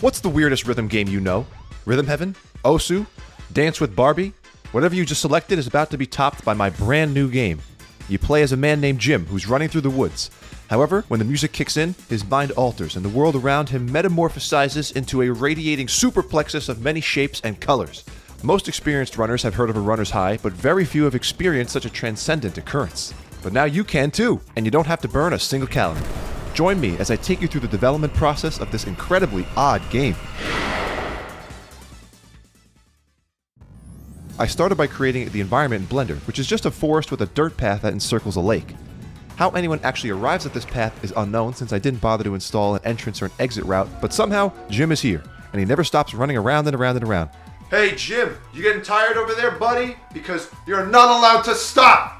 What's the weirdest rhythm game you know? Rhythm Heaven? Osu? Dance with Barbie? Whatever you just selected is about to be topped by my brand new game. You play as a man named Jim who's running through the woods. However, when the music kicks in, his mind alters and the world around him metamorphosizes into a radiating superplexus of many shapes and colors. Most experienced runners have heard of a runner's high, but very few have experienced such a transcendent occurrence. But now you can too, and you don't have to burn a single calorie. Join me as I take you through the development process of this incredibly odd game. I started by creating the environment in Blender, which is just a forest with a dirt path that encircles a lake. How anyone actually arrives at this path is unknown since I didn't bother to install an entrance or an exit route, but somehow Jim is here, and he never stops running around and around and around. Hey Jim, you getting tired over there, buddy? Because you're not allowed to stop!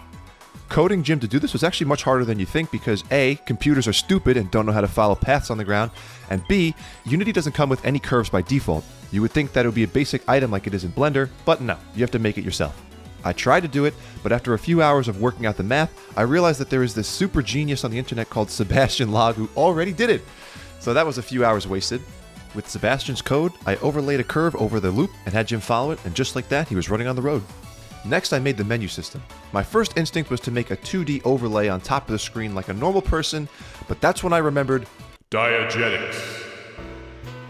Coding Jim to do this was actually much harder than you think because A, computers are stupid and don't know how to follow paths on the ground, and B, Unity doesn't come with any curves by default. You would think that it would be a basic item like it is in Blender, but no, you have to make it yourself. I tried to do it, but after a few hours of working out the math, I realized that there is this super genius on the internet called Sebastian Log who already did it. So that was a few hours wasted. With Sebastian's code, I overlaid a curve over the loop and had Jim follow it, and just like that, he was running on the road. Next, I made the menu system. My first instinct was to make a 2D overlay on top of the screen like a normal person, but that's when I remembered diegetics.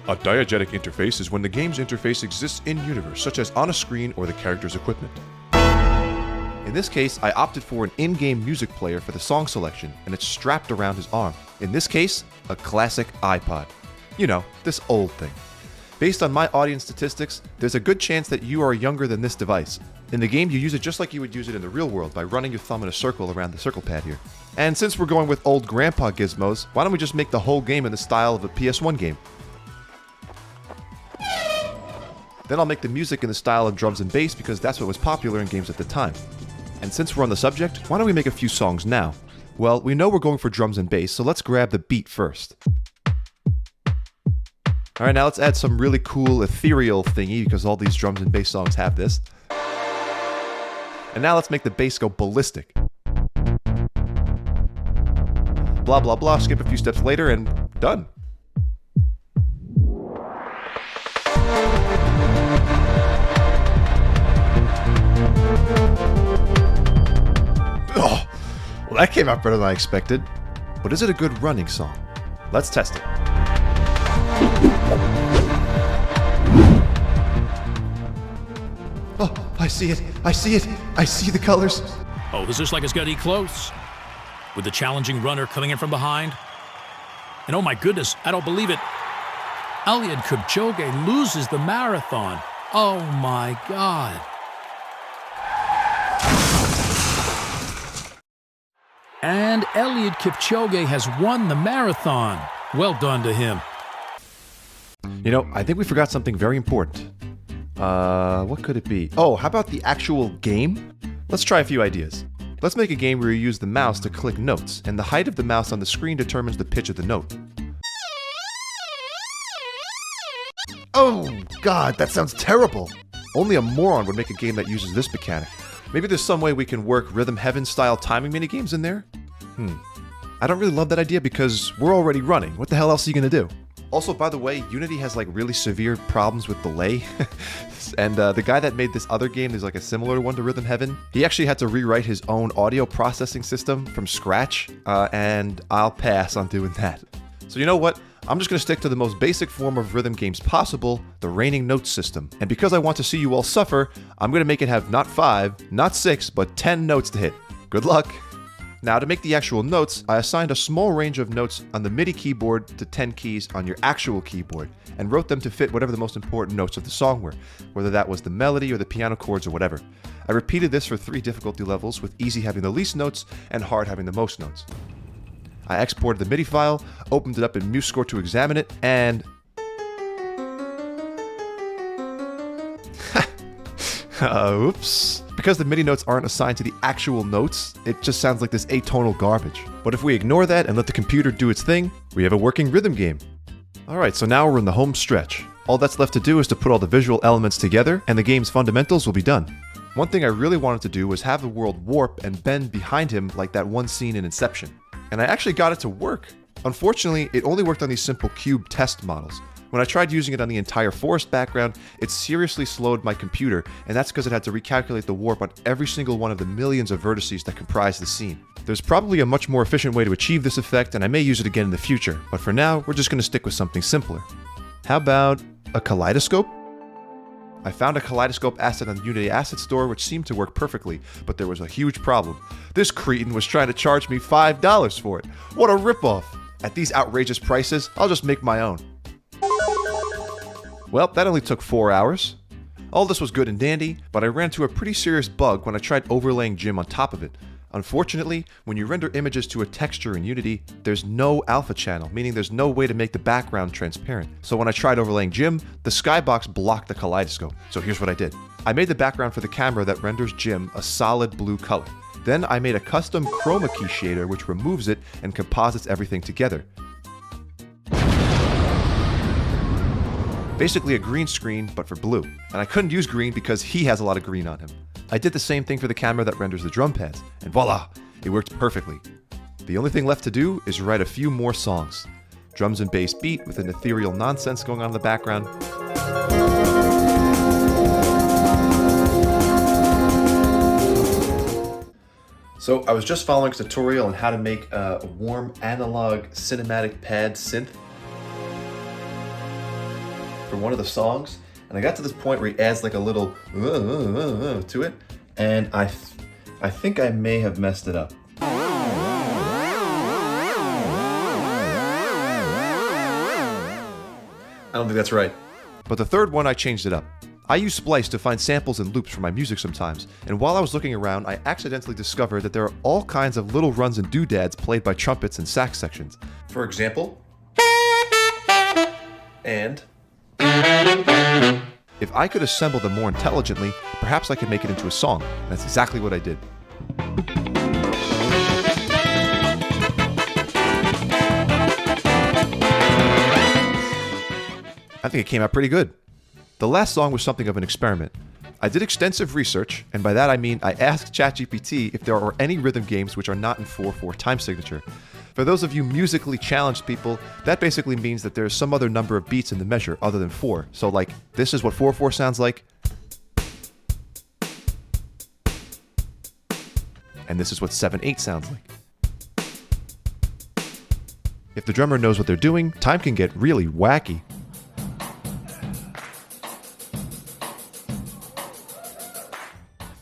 A diegetic interface is when the game's interface exists in-universe, such as on a screen or the character's equipment. In this case, I opted for an in-game music player for the song selection, and it's strapped around his arm. In this case, a classic iPod. You know, this old thing. Based on my audience statistics, there's a good chance that you are younger than this device. In the game, you use it just like you would use it in the real world by running your thumb in a circle around the circle pad here. And since we're going with old grandpa gizmos, why don't we just make the whole game in the style of a PS1 game? Then I'll make the music in the style of drums and bass because that's what was popular in games at the time. And since we're on the subject, why don't we make a few songs now? Well, we know we're going for drums and bass, so let's grab the beat first. Alright, now let's add some really cool ethereal thingy because all these drums and bass songs have this. And now let's make the bass go ballistic. Blah blah blah, skip a few steps later and done. Oh, well that came out better than I expected. But is it a good running song? Let's test it. Oh, I see it. I see it. I see the colors. Oh, this looks like it's getting close. With the challenging runner coming in from behind. And oh my goodness, I don't believe it. Eliud Kipchoge loses the marathon. Oh my God. And Eliud Kipchoge has won the marathon. Well done to him. You know, I think we forgot something very important. What could it be? Oh, how about the actual game? Let's try a few ideas. Let's make a game where you use the mouse to click notes, and the height of the mouse on the screen determines the pitch of the note. Oh, God, that sounds terrible! Only a moron would make a game that uses this mechanic. Maybe there's some way we can work Rhythm Heaven style timing minigames in there? I don't really love that idea because we're already running. What the hell else are you gonna do? Also, by the way, Unity has like really severe problems with delay. And the guy that made this other game, there's like a similar one to Rhythm Heaven. He actually had to rewrite his own audio processing system from scratch, and I'll pass on doing that. So you know what? I'm just gonna stick to the most basic form of rhythm games possible, the raining notes system. And because I want to see you all suffer, I'm gonna make it have not 5, not 6, but 10 notes to hit. Good luck! Now, to make the actual notes, I assigned a small range of notes on the MIDI keyboard to 10 keys on your actual keyboard, and wrote them to fit whatever the most important notes of the song were, whether that was the melody or the piano chords or whatever. I repeated this for 3 difficulty levels, with easy having the least notes and hard having the most notes. I exported the MIDI file, opened it up in MuseScore to examine it, and... oops. Because the MIDI notes aren't assigned to the actual notes, it just sounds like this atonal garbage. But if we ignore that and let the computer do its thing, we have a working rhythm game. Alright, so now we're in the home stretch. All that's left to do is to put all the visual elements together, and the game's fundamentals will be done. One thing I really wanted to do was have the world warp and bend behind him like that one scene in Inception. And I actually got it to work. Unfortunately, it only worked on these simple cube test models. When I tried using it on the entire forest background, it seriously slowed my computer, and that's because it had to recalculate the warp on every single one of the millions of vertices that comprise the scene. There's probably a much more efficient way to achieve this effect, and I may use it again in the future, but for now, we're just going to stick with something simpler. How about a kaleidoscope? I found a kaleidoscope asset on the Unity Asset Store which seemed to work perfectly, but there was a huge problem. This cretin was trying to charge me $5 for it. What a ripoff! At these outrageous prices, I'll just make my own. Well, that only took 4 hours. All this was good and dandy, but I ran into a pretty serious bug when I tried overlaying Jim on top of it. Unfortunately, when you render images to a texture in Unity, there's no alpha channel, meaning there's no way to make the background transparent. So when I tried overlaying Jim, the skybox blocked the kaleidoscope. So here's what I did. I made the background for the camera that renders Jim a solid blue color. Then I made a custom chroma key shader which removes it and composites everything together. Basically a green screen, but for blue. And I couldn't use green because he has a lot of green on him. I did the same thing for the camera that renders the drum pads, and voila, it worked perfectly. The only thing left to do is write a few more songs. Drums and bass beat with an ethereal nonsense going on in the background. So I was just following a tutorial on how to make a warm analog cinematic pad synth for one of the songs, and I got to this point where he adds like a little to it, and I think I may have messed it up. I don't think that's right. But the third one I changed it up. I use Splice to find samples and loops for my music sometimes, and while I was looking around, I accidentally discovered that there are all kinds of little runs and doodads played by trumpets and sax sections. For example, and if I could assemble them more intelligently, perhaps I could make it into a song. And that's exactly what I did. I think it came out pretty good. The last song was something of an experiment. I did extensive research, and by that I mean I asked ChatGPT if there are any rhythm games which are not in 4/4 time signature. For those of you musically challenged people, that basically means that there's some other number of beats in the measure other than 4. So like, this is what 4/4 sounds like. And this is what 7/8 sounds like. If the drummer knows what they're doing, time can get really wacky.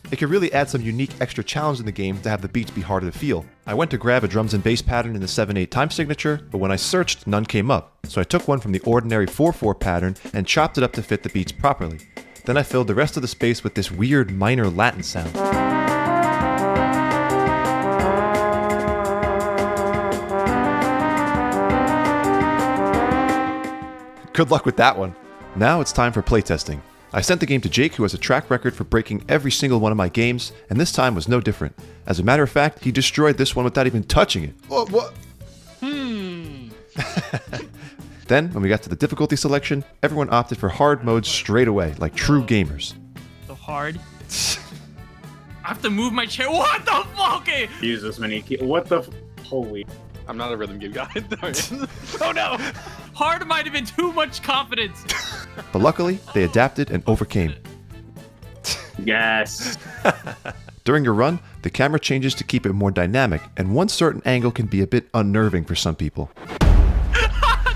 It could really add some unique extra challenge in the game to have the beats be harder to feel. I went to grab a drums and bass pattern in the 7/8 time signature, but when I searched, none came up. So I took one from the ordinary 4/4 pattern and chopped it up to fit the beats properly. Then I filled the rest of the space with this weird minor Latin sound. Good luck with that one. Now it's time for playtesting. I sent the game to Jake, who has a track record for breaking every single one of my games, and this time was no different. As a matter of fact, he destroyed this one without even touching it. What? Then, when we got to the difficulty selection, everyone opted for hard mode straight away, like true gamers. So hard? I have to move my chair. What the fuck? Okay. Use this many key. What the? Holy. I'm not a rhythm game guy. Oh no! Hard might have been too much confidence. But luckily, they adapted and overcame. Yes. During your run, the camera changes to keep it more dynamic, and one certain angle can be a bit unnerving for some people.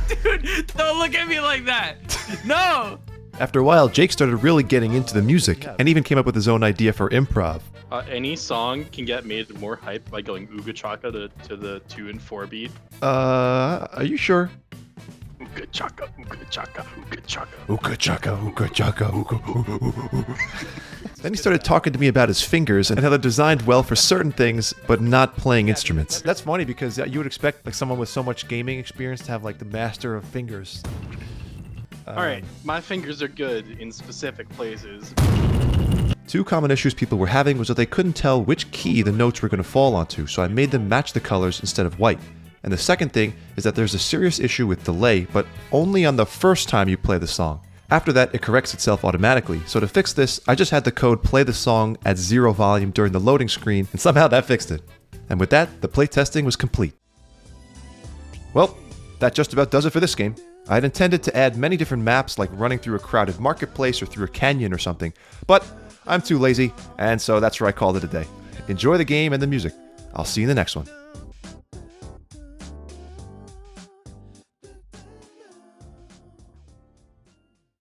Dude, don't look at me like that. No! After a while, Jake started really getting into the music, and even came up with his own idea for improv. Any song can get made more hype by going ooga chaka to the 2 and 4 beat. Are you sure? Ooga chaka, ooga chaka, ooga chaka. Ooga chaka, ooga chaka, ooga. Then he started talking to me about his fingers and how they're designed well for certain things, but not playing instruments. That's funny because you would expect like someone with so much gaming experience to have like the master of fingers. Alright, my fingers are good in specific places. Two common issues people were having was that they couldn't tell which key the notes were going to fall onto, so I made them match the colors instead of white. And the second thing is that there's a serious issue with delay, but only on the first time you play the song. After that, it corrects itself automatically, so to fix this, I just had the code play the song at 0 volume during the loading screen, and somehow that fixed it. And with that, the playtesting was complete. Well, that just about does it for this game. I had intended to add many different maps like running through a crowded marketplace or through a canyon or something, but I'm too lazy, and so that's where I called it a day. Enjoy the game and the music. I'll see you in the next one.